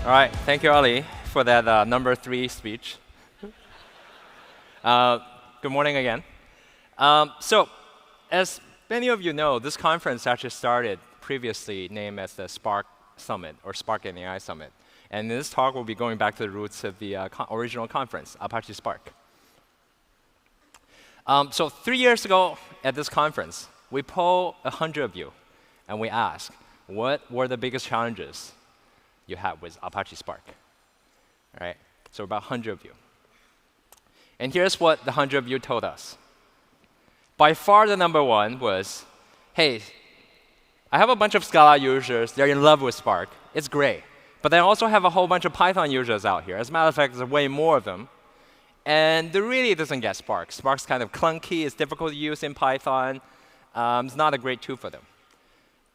All right, thank you, Ali, for that number 3 speech. Good morning again. So, as many of you know, this conference actually started previously named as the Spark Summit, or Spark and AI Summit. And in this talk, we'll be going back to the roots of the original conference, Apache Spark. So 3 years ago at this conference, we polled 100 of you, and we asked, what were the biggest challenges you had with Apache Spark? All right, so about 100 of you. And here's what the 100 of you told us. By far, the number one was, hey, I have a bunch of Scala users. They're in love with Spark. It's great. But I also have a whole bunch of Python users out here. As a matter of fact, there's way more of them. And they really doesn't get Spark. Spark's kind of clunky. It's difficult to use in Python. It's not a great tool for them.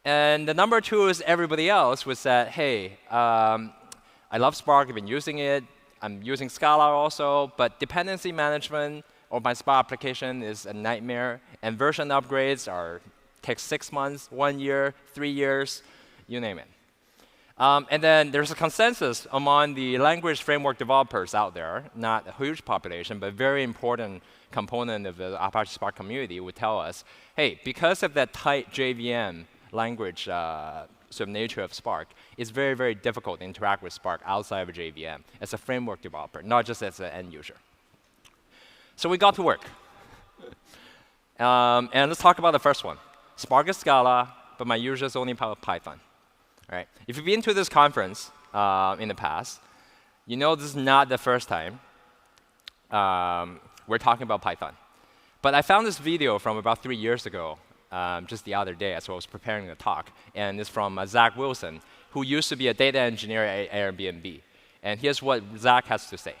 And the number two is everybody else was that, hey, I love Spark. I've been using it. I'm using Scala also. But dependency management of my Spark application is a nightmare. And version upgrades take 6 months, 1 year, 3 years, you name it. And then there's a consensus among the language framework developers out there, not a huge population, but a very important component of the Apache Spark community would tell us, hey, because of that tight JVM language sort of nature of Spark, it's very, very difficult to interact with Spark outside of a JVM as a framework developer, not just as an end user. So we got to work. And let's talk about the first one. Spark is Scala, but my users only power Python. All right. If you've been to this conference in the past, you know this is not the first time we're talking about Python. But I found this video from about 3 years ago, just the other day as I was preparing the talk. And it's from Zach Wilson, who used to be a data engineer at Airbnb. And here's what Zach has to say.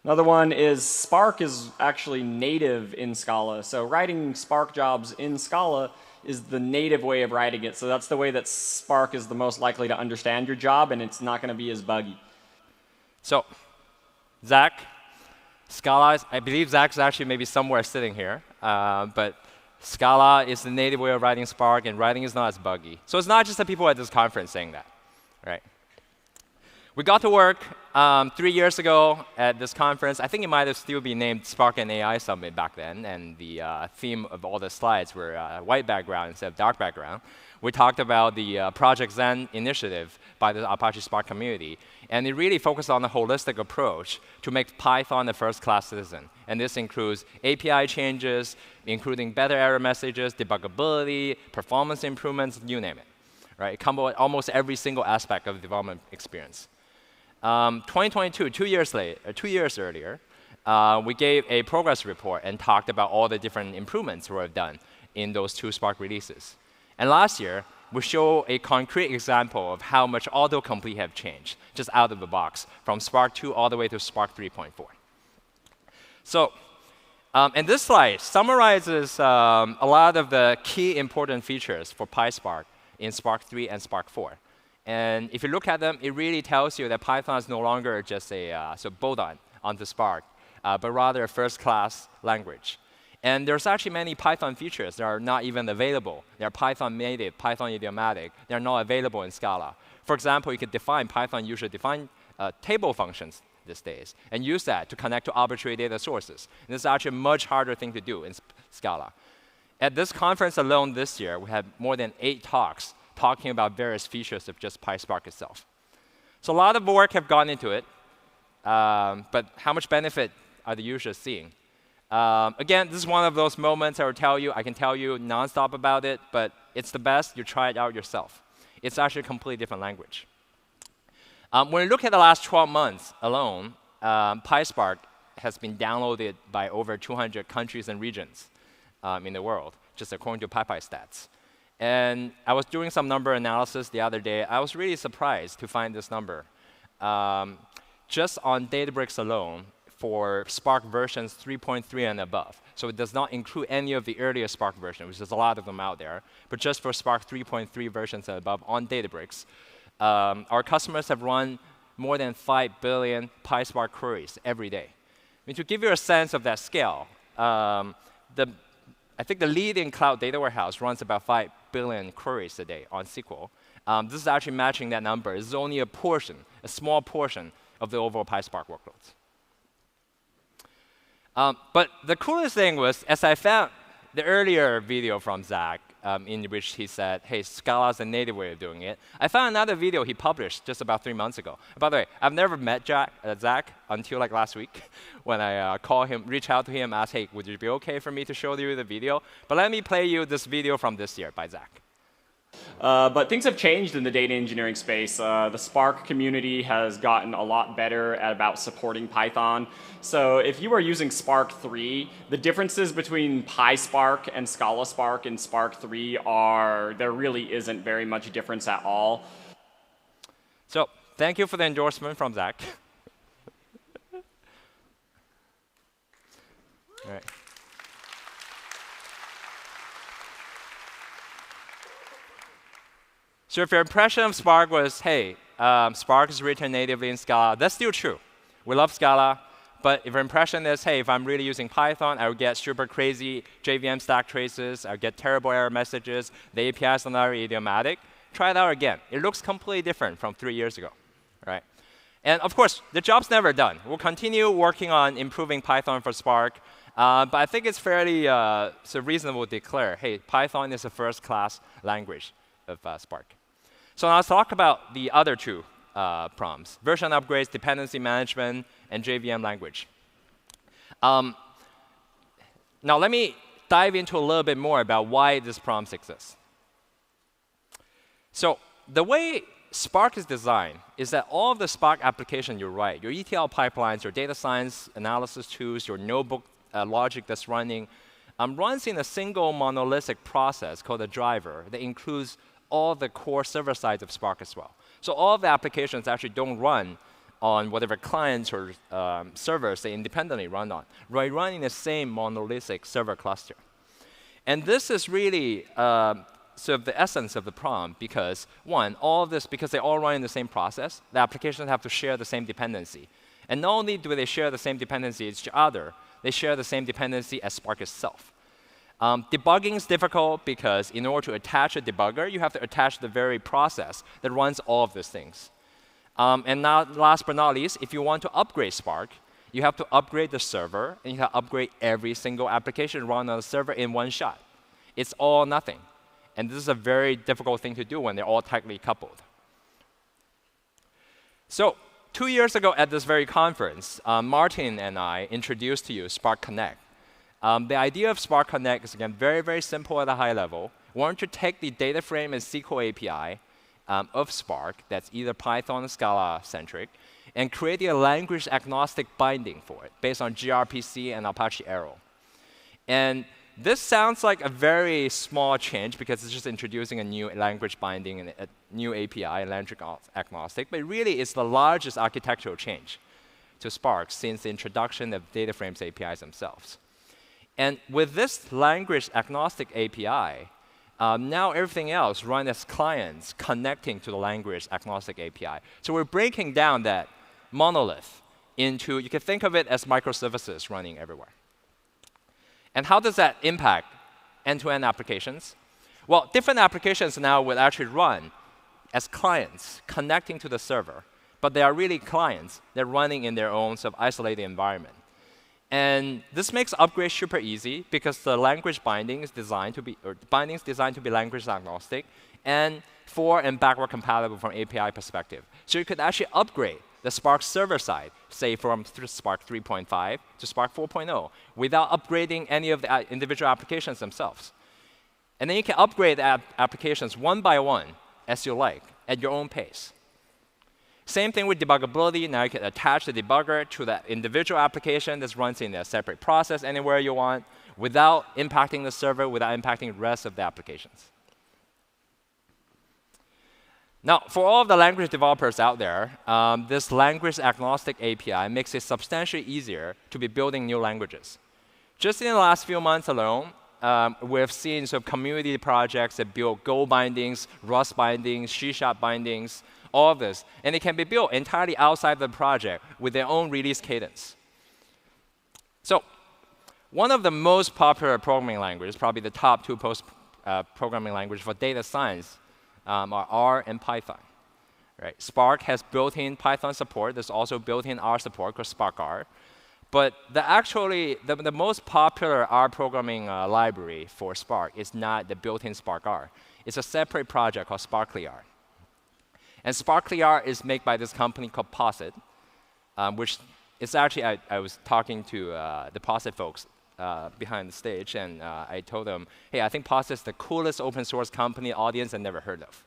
Another one is Spark is actually native in Scala. So writing Spark jobs in Scala is the native way of writing it. So that's the way that Spark is the most likely to understand your job, and it's not going to be as buggy. So Zach, Scala, I believe Zach's actually maybe somewhere sitting here. But Scala is the native way of writing Spark, and writing is not as buggy. So it's not just the people at this conference saying that. Right? We got to work 3 years ago at this conference. I think it might have still been named Spark and AI Summit back then, and the theme of all the slides were white background instead of dark background. We talked about the Project Zen initiative by the Apache Spark community, and it really focused on a holistic approach to make Python a first-class citizen. And this includes API changes, including better error messages, debuggability, performance improvements, you name it. Right? It covers almost every single aspect of the development experience. 2022, 2 years earlier, we gave a progress report and talked about all the different improvements we've done in those 2 Spark releases. And last year, we show a concrete example of how much autocomplete have changed, just out of the box, from Spark 2 all the way to Spark 3.4. So, and this slide summarizes a lot of the key important features for PySpark in Spark 3 and Spark 4. And if you look at them, it really tells you that Python is no longer just a sort of bolt-on onto Spark, but rather a first-class language. And there's actually many Python features that are not even available. They're Python native, Python idiomatic. They're not available in Scala. For example, you could define Python user-defined table functions these days and use that to connect to arbitrary data sources. And this is actually a much harder thing to do in Scala. At this conference alone this year, we had more than 8 talks talking about various features of just PySpark itself. So a lot of work have gone into it, but how much benefit are the users seeing? Again, this is one of those moments I can tell you nonstop about it, but it's the best. You try it out yourself. It's actually a completely different language. When you look at the last 12 months alone, PySpark has been downloaded by over 200 countries and regions in the world, just according to PyPy stats. And I was doing some number analysis the other day. I was really surprised to find this number. Just on Databricks alone, for Spark versions 3.3 and above. So it does not include any of the earlier Spark versions, which is a lot of them out there. But just for Spark 3.3 versions and above on Databricks, our customers have run more than 5 billion PySpark queries every day. I mean, to give you a sense of that scale, I I think the leading cloud data warehouse runs about 5 billion queries a day on SQL. This is actually matching that number. This is only a portion, a small portion of the overall PySpark workloads. But the coolest thing was, as I found the earlier video from Zach, in which he said, hey, Scala is a native way of doing it, I found another video he published just about 3 months ago. By the way, I've never met Zach until like last week when I reached out to him, asked, hey, would it be OK for me to show you the video? But let me play you this video from this year by Zach. But things have changed in the data engineering space. The Spark community has gotten a lot better at about supporting Python. So if you are using Spark 3, the differences between PySpark and Scala Spark in Spark 3 there really isn't very much difference at all. So thank you for the endorsement from Zach. All right. So if your impression of Spark was, hey, Spark is written natively in Scala, that's still true. We love Scala. But if your impression is, hey, if I'm really using Python, I would get super crazy JVM stack traces, I would get terrible error messages, the APIs are not very idiomatic, try it out again. It looks completely different from 3 years ago. Right? And of course, the job's never done. We'll continue working on improving Python for Spark. But I think it's fairly reasonable to declare, hey, Python is a first-class language of Spark. So now let's talk about the other two prompts, version upgrades, dependency management, and JVM language. Now let me dive into a little bit more about why these prompts exist. So the way Spark is designed is that all of the Spark application you write, your ETL pipelines, your data science analysis tools, your notebook logic that's running, runs in a single monolithic process called a driver that includes all the core server sides of Spark as well. So all of the applications actually don't run on whatever clients or servers they independently run on. They run in the same monolithic server cluster. And this is really sort of the essence of the prompt because, one, all of this, because they all run in the same process, the applications have to share the same dependency. And not only do they share the same dependency with each other, they share the same dependency as Spark itself. Debugging is difficult because in order to attach a debugger, you have to attach the very process that runs all of these things. And now, last but not least, if you want to upgrade Spark, you have to upgrade the server, and you have to upgrade every single application run on the server in one shot. It's all or nothing. And this is a very difficult thing to do when they're all tightly coupled. So 2 years ago at this very conference, Martin and I introduced to you Spark Connect. The idea of Spark Connect is, again, very, very simple at a high level. We want to take the data frame and SQL API of Spark that's either Python or Scala-centric and create a language-agnostic binding for it based on gRPC and Apache Arrow. And this sounds like a very small change because it's just introducing a new language binding and a new API, language-agnostic. But really, it's the largest architectural change to Spark since the introduction of data frames APIs themselves. And with this language-agnostic API, now everything else runs as clients connecting to the language-agnostic API. So we're breaking down that monolith into, you can think of it as microservices running everywhere. And how does that impact end-to-end applications? Well, different applications now will actually run as clients connecting to the server. But they are really clients. They're running in their own sort of isolated environment. And this makes upgrades super easy because the language binding is designed to be, or the binding is designed to be language agnostic and forward and backward compatible from API perspective. So you could actually upgrade the Spark server side, say from Spark 3.5 to Spark 4.0, without upgrading any of the individual applications themselves. And then you can upgrade the applications one by one as you like at your own pace. Same thing with debuggability. Now you can attach the debugger to that individual application that runs in a separate process anywhere you want without impacting the server, without impacting the rest of the applications. Now, for all of the language developers out there, this language-agnostic API makes it substantially easier to be building new languages. Just in the last few months alone, we've seen sort of community projects that build Go bindings, Rust bindings, C# bindings, all of this. And it can be built entirely outside the project with their own release cadence. So One of the most popular programming languages, probably the top two programming languages for data science, are R and Python. Right? Spark has built-in Python support. There's also built-in R support called Spark R. But the most popular R programming library for Spark is not the built-in Spark R. It's a separate project called Sparkly R. And Sparkly R is made by this company called Posit, which is actually, I was talking to the Posit folks behind the stage, and I told them, hey, I think Posit is the coolest open source company audience I've never heard of.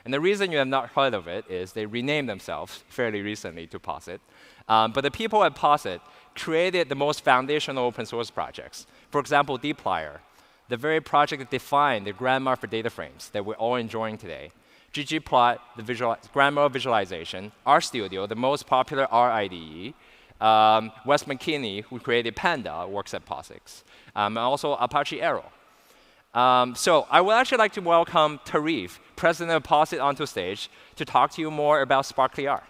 And the reason you have not heard of it is they renamed themselves fairly recently to Posit. But the people at Posit created the most foundational open source projects. For example, dplyr, the very project that defined the grammar for data frames that we're all enjoying today. ggplot, the grammar visualization. RStudio, the most popular R IDE. Wes McKinney, who created Panda, works at POSIX. And also Apache Arrow. So I would actually like to welcome Tarif, president of Posit, onto stage to talk to you more about Sparkly R.